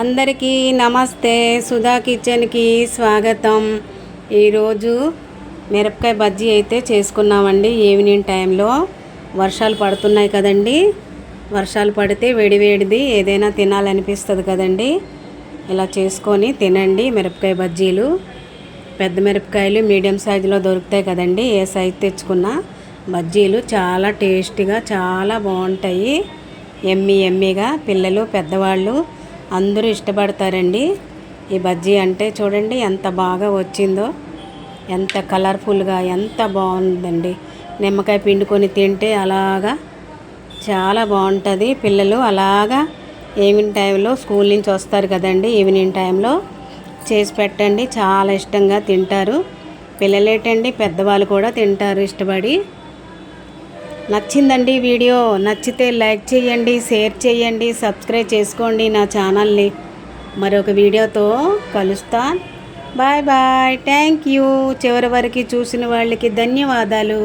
అందరికీ నమస్తే. సుధా కిచెన్కి స్వాగతం. ఈరోజు మిరపకాయ బజ్జీ అయితే చేసుకున్నామండి. ఈవినింగ్ టైంలో వర్షాలు పడుతున్నాయి కదండి. వర్షాలు పడితే వేడివేడిది ఏదైనా తినాలనిపిస్తుంది కదండి. ఇలా చేసుకొని తినండి. మిరపకాయ బజ్జీలు పెద్ద మిరపకాయలు మీడియం సైజులో దొరుకుతాయి కదండి. ఏ సైజు తెచ్చుకున్నా బజ్జీలు చాలా టేస్టీగా చాలా బాగుంటాయి. ఎమ్మీగా పిల్లలు పెద్దవాళ్ళు అందరూ ఇష్టపడతారండి. ఈ బజ్జీ అంటే చూడండి ఎంత బాగా వచ్చిందో, ఎంత కలర్ఫుల్గా ఎంత బాగుందండి. నిమ్మకాయ పిండుకొని తింటే అలాగా చాలా బాగుంటుంది. పిల్లలు అలాగా ఈవినింగ్ టైంలో స్కూల్ నుంచి వస్తారు కదండి, ఈవినింగ్ టైంలో చేసి పెట్టండి, చాలా ఇష్టంగా తింటారు. పిల్లలేటండి పెద్దవాళ్ళు కూడా తింటారు ఇష్టపడి. నచ్చిందండి వీడియో. నచ్చితే లైక్ చేయండి, షేర్ చేయండి, సబ్స్క్రైబ్ చేసుకోండి నా ఛానల్ని. మరొక వీడియోతో కలుస్తాను. Bye bye. Thank you. చివరి వరకు చూసిన వాళ్ళకి ధన్యవాదాలు.